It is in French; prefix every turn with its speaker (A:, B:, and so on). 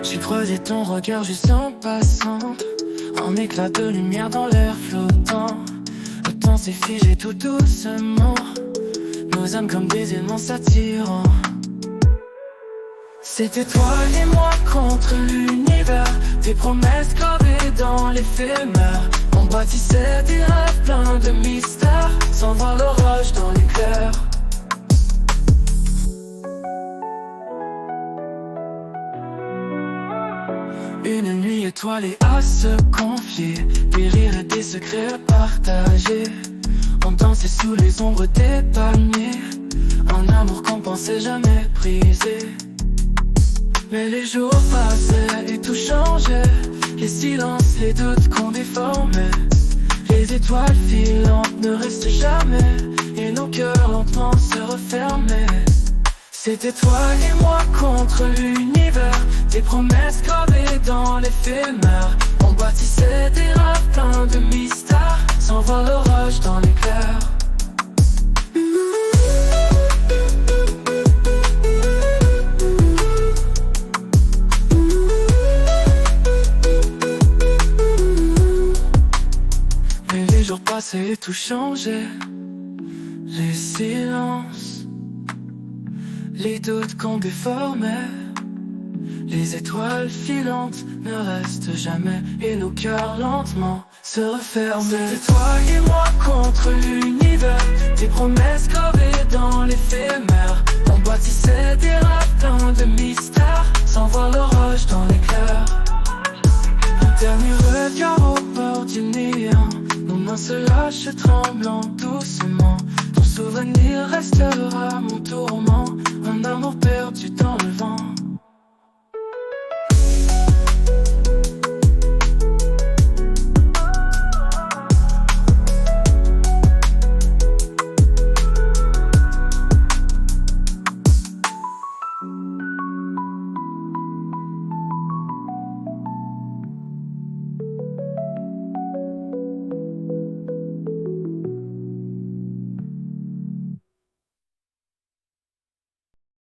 A: J'ai creusé ton regard juste en passant, un éclat de lumière dans l'air flottant. Le temps s'est figé tout doucement, nos âmes comme des aimants s'attirant. C'était toi et moi contre l'univers, des promesses gravées dans l'éphémère. On bâtissait des rêves pleins de mystères, sans voir l'orage dans l'éclair. Une nuit étoilée à se confier, des rires et des secrets partagés. On dansait sous les ombres des palmiers, un amour qu'on pensait jamais briser. Mais les jours passaient et tout changeait, les silences, les doutes qu'on déformait. Les étoiles filantes ne restent jamais, et nos cœurs lentement se refermaient. C'était toi et moi contre l'univers, des promesses gravées dans l'éphémère. On bâtissait des rêves pleins de mystères, sans voir l'orage dans l'éclair. Mais les jours passaient et tout changeait, les silences, les doutes qu'on déformait. Les étoiles filantes ne restent jamais, et nos cœurs lentement se referment. C'était toi et moi contre l'univers, des promesses gravées dans l'éphémère. On bâtissait des rêves pleins de mystères, sans voir l'orage dans l'éclair. Un dernier regard au bord du néant, nos mains se lâchent tremblant doucement. Ton souvenir restera mon